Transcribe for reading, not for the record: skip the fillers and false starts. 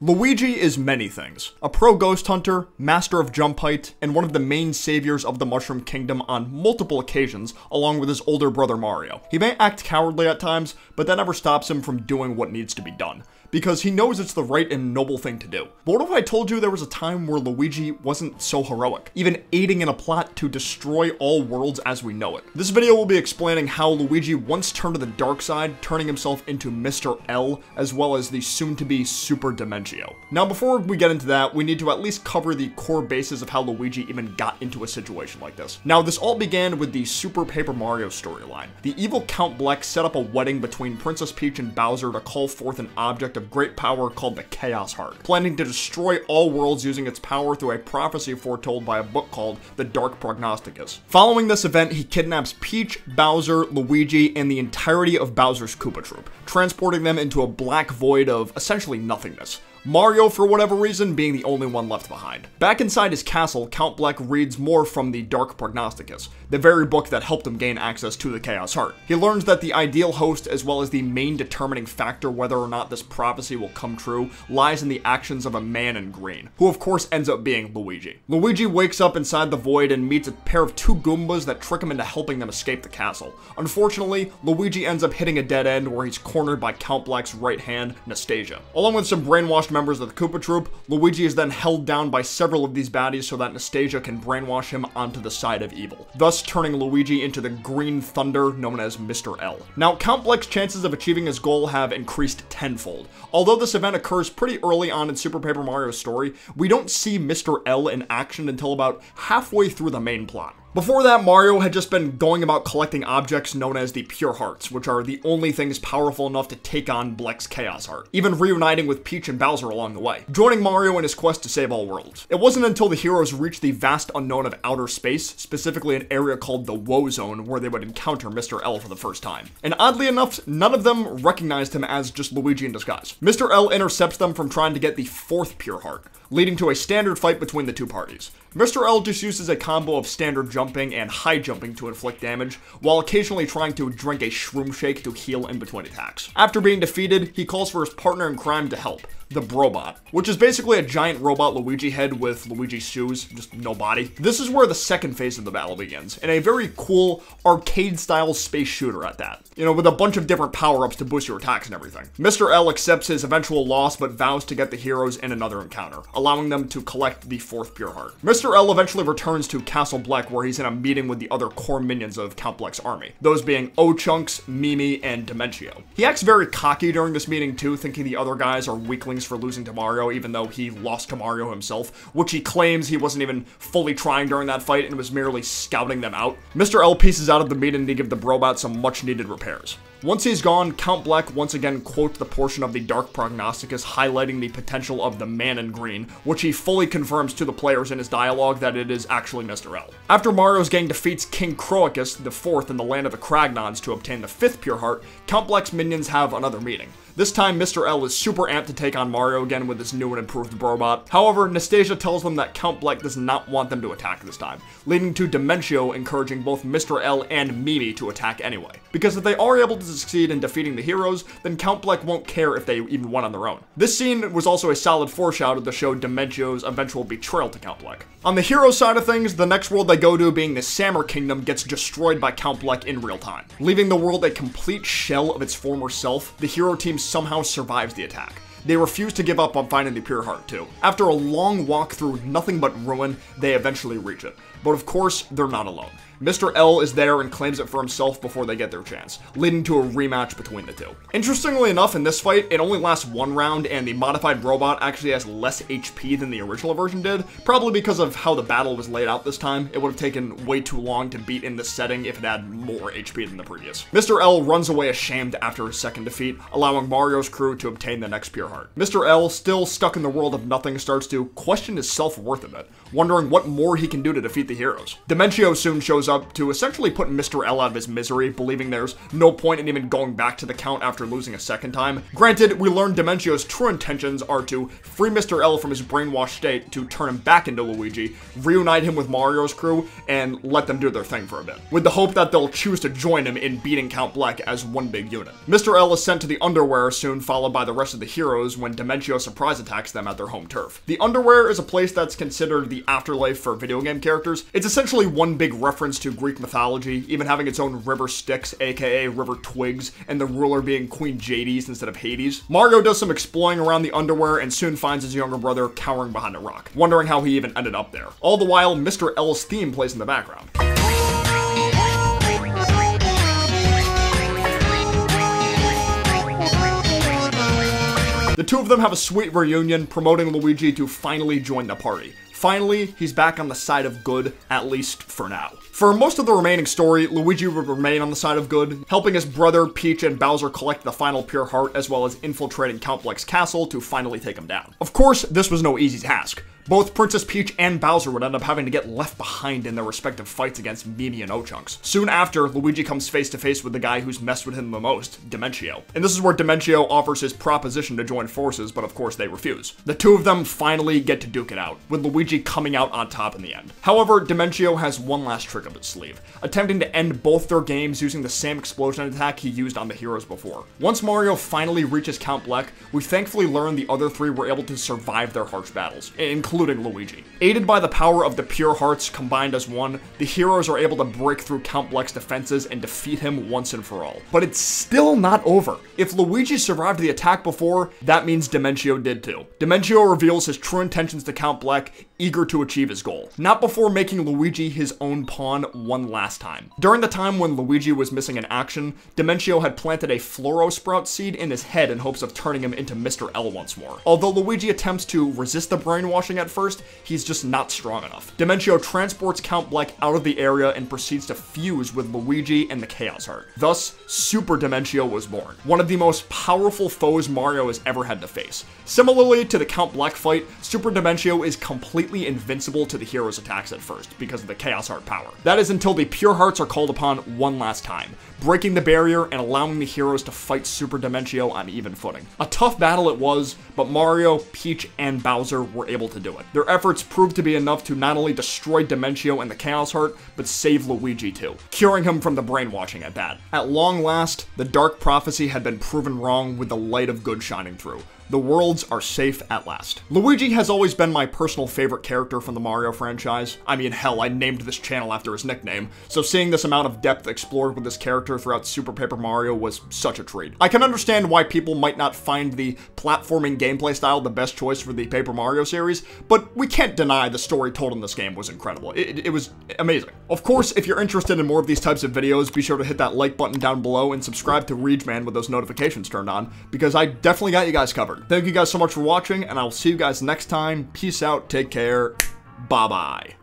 Luigi is many things. A pro ghost hunter, master of jump height, and one of the main saviors of the Mushroom Kingdom on multiple occasions, along with his older brother Mario. He may act cowardly at times, but that never stops him from doing what needs to be done, because he knows it's the right and noble thing to do. But what if I told you there was a time where Luigi wasn't so heroic, even aiding in a plot to destroy all worlds as we know it? This video will be explaining how Luigi once turned to the dark side, turning himself into Mr. L, as well as the soon-to-be Super Dimentio. Now before we get into that, we need to at least cover the core basis of how Luigi even got into a situation like this. Now this all began with the Super Paper Mario storyline. The evil Count Bleck set up a wedding between Princess Peach and Bowser to call forth an object of great power called the Chaos Heart, planning to destroy all worlds using its power through a prophecy foretold by a book called The Dark Prognosticus. Following this event, he kidnaps Peach, Bowser, Luigi, and the entirety of Bowser's Koopa Troop, transporting them into a black void of essentially nothingness. Mario, for whatever reason, being the only one left behind. Back inside his castle, Count Bleck reads more from the Dark Prognosticus, the very book that helped him gain access to the Chaos Heart. He learns that the ideal host, as well as the main determining factor whether or not this prophecy will come true, lies in the actions of a man in green, who of course ends up being Luigi. Luigi wakes up inside the void and meets a pair of two Goombas that trick him into helping them escape the castle. Unfortunately, Luigi ends up hitting a dead end where he's cornered by Count Bleck's right hand, Nastasia. Along with some brainwashed members of the Koopa Troop, Luigi is then held down by several of these baddies so that Nastasia can brainwash him onto the side of evil, thus turning Luigi into the Green Thunder known as Mr. L. Now, Count Bleck's chances of achieving his goal have increased tenfold. Although this event occurs pretty early on in Super Paper Mario's story, we don't see Mr. L in action until about halfway through the main plot. Before that, Mario had just been going about collecting objects known as the Pure Hearts, which are the only things powerful enough to take on Bleck's Chaos Heart, even reuniting with Peach and Bowser along the way, joining Mario in his quest to save all worlds. It wasn't until the heroes reached the vast unknown of outer space, specifically an area called the Woe Zone, where they would encounter Mr. L for the first time. And oddly enough, none of them recognized him as just Luigi in disguise. Mr. L intercepts them from trying to get the fourth Pure Heart, leading to a standard fight between the two parties. Mr. L just uses a combo of standard jumping and high jumping to inflict damage, while occasionally trying to drink a shroom shake to heal in between attacks. After being defeated, he calls for his partner in crime to help, the Brobot, which is basically a giant robot Luigi head with Luigi shoes, just no body. This is where the second phase of the battle begins, in a very cool arcade-style space shooter at that. You know, with a bunch of different power-ups to boost your attacks and everything. Mr. L accepts his eventual loss, but vows to get the heroes in another encounter, allowing them to collect the fourth Pure Heart. Mr. L eventually returns to Castle Bleck, where he's in a meeting with the other core minions of Count Bleck's army, those being O-Chunks, Mimi, and Dimentio. He acts very cocky during this meeting too, thinking the other guys are weaklings for losing to Mario, even though he lost to Mario himself, which he claims he wasn't even fully trying during that fight and was merely scouting them out. Mr. L pieces out of the meeting to give the Brobot some much-needed repairs. Once he's gone, Count Bleck once again quotes the portion of the Dark Prognosticus highlighting the potential of the man in green, which he fully confirms to the players in his dialogue that it is actually Mr. L. After Mario's gang defeats King Croacus IV in the land of the Kragnons to obtain the fifth Pure Heart, Count Bleck's minions have another meeting. This time, Mr. L is super amped to take on Mario again with this new and improved Brobot. However, Nastasia tells them that Count Bleck does not want them to attack this time, leading to Dimentio encouraging both Mr. L and Mimi to attack anyway. Because if they are able to succeed in defeating the heroes, then Count Bleck won't care if they even won on their own. This scene was also a solid foreshadow to show Dimentio's eventual betrayal to Count Bleck. On the hero side of things, the next world they go to, being the Sammer Kingdom, gets destroyed by Count Bleck in real time, leaving the world a complete shell of its former self. The hero team somehow survives the attack. They refuse to give up on finding the Pure Heart too. After a long walk through nothing but ruin, they eventually reach it. But of course, they're not alone. Mr. L is there and claims it for himself before they get their chance, leading to a rematch between the two. Interestingly enough, in this fight, it only lasts one round, and the modified robot actually has less HP than the original version did, probably because of how the battle was laid out this time. It would have taken way too long to beat in this setting if it had more HP than the previous. Mr. L runs away ashamed after his second defeat, allowing Mario's crew to obtain the next Pure Heart. Mr. L, still stuck in the world of nothing, starts to question his self-worth a bit, wondering what more he can do to defeat the heroes. Dimentio soon shows shows up to essentially put Mr. L out of his misery, believing there's no point in even going back to the Count after losing a second time. Granted, we learned Dimentio's true intentions are to free Mr. L from his brainwashed state, to turn him back into Luigi, reunite him with Mario's crew, and let them do their thing for a bit, with the hope that they'll choose to join him in beating Count Bleck as one big unit. Mr. L is sent to the Underwear soon, followed by the rest of the heroes when Dimentio surprise attacks them at their home turf. The Underwear is a place that's considered the afterlife for video game characters. It's essentially one big reference to Greek mythology, even having its own river Styx, aka River Twigs, and the ruler being Queen Jades instead of Hades. Mario does some exploring around the Underwear and soon finds his younger brother cowering behind a rock, wondering how he even ended up there. All the while, Mr. L's theme plays in the background. The two of them have a sweet reunion, promoting Luigi to finally join the party. Finally, he's back on the side of good, at least for now. For most of the remaining story, Luigi would remain on the side of good, helping his brother, Peach, and Bowser collect the final pure heart, as well as infiltrating Count Bleck's castle to finally take him down. Of course, this was no easy task. Both Princess Peach and Bowser would end up having to get left behind in their respective fights against Mimi and Ochunks. Soon after, Luigi comes face to face with the guy who's messed with him the most, Dimentio. And this is where Dimentio offers his proposition to join forces, but of course they refuse. The two of them finally get to duke it out, with Luigi coming out on top in the end. However, Dimentio has one last trick up his sleeve, attempting to end both their games using the same explosion attack he used on the heroes before. Once Mario finally reaches Count Bleck, we thankfully learn the other three were able to survive their harsh battles, including Luigi. Aided by the power of the pure hearts combined as one, the heroes are able to break through Count Bleck's defenses and defeat him once and for all. But it's still not over. If Luigi survived the attack before, that means Dimentio did too. Dimentio reveals his true intentions to Count Bleck, eager to achieve his goal. Not before making Luigi his own pawn one last time. During the time when Luigi was missing in action, Dimentio had planted a Floro Sprout seed in his head in hopes of turning him into Mr. L once more. Although Luigi attempts to resist the brainwashing at first, he's just not strong enough. Dimentio transports Count Bleck out of the area and proceeds to fuse with Luigi and the Chaos Heart. Thus, Super Dimentio was born. One of the most powerful foes Mario has ever had to face. Similarly to the Count Bleck fight, Super Dimentio is completely invincible to the hero's attacks at first because of the Chaos Heart power. That is until the Pure Hearts are called upon one last time, breaking the barrier and allowing the heroes to fight Super Dimentio on even footing. A tough battle it was, but Mario, Peach, and Bowser were able to do it. Their efforts proved to be enough to not only destroy Dimentio and the Chaos Heart, but save Luigi too, curing him from the brainwashing at that. At long last, the dark prophecy had been proven wrong with the light of good shining through. The worlds are safe at last. Luigi has always been my personal favorite character from the Mario franchise. I mean, hell, I named this channel after his nickname, so seeing this amount of depth explored with this character throughout Super Paper Mario was such a treat. I can understand why people might not find the platforming gameplay style the best choice for the Paper Mario series, but we can't deny the story told in this game was incredible. It was amazing. Of course, if you're interested in more of these types of videos, be sure to hit that like button down below and subscribe to LUIGI with those notifications turned on, because I definitely got you guys covered. Thank you guys so much for watching, and I'll see you guys next time. Peace out, take care, bye-bye.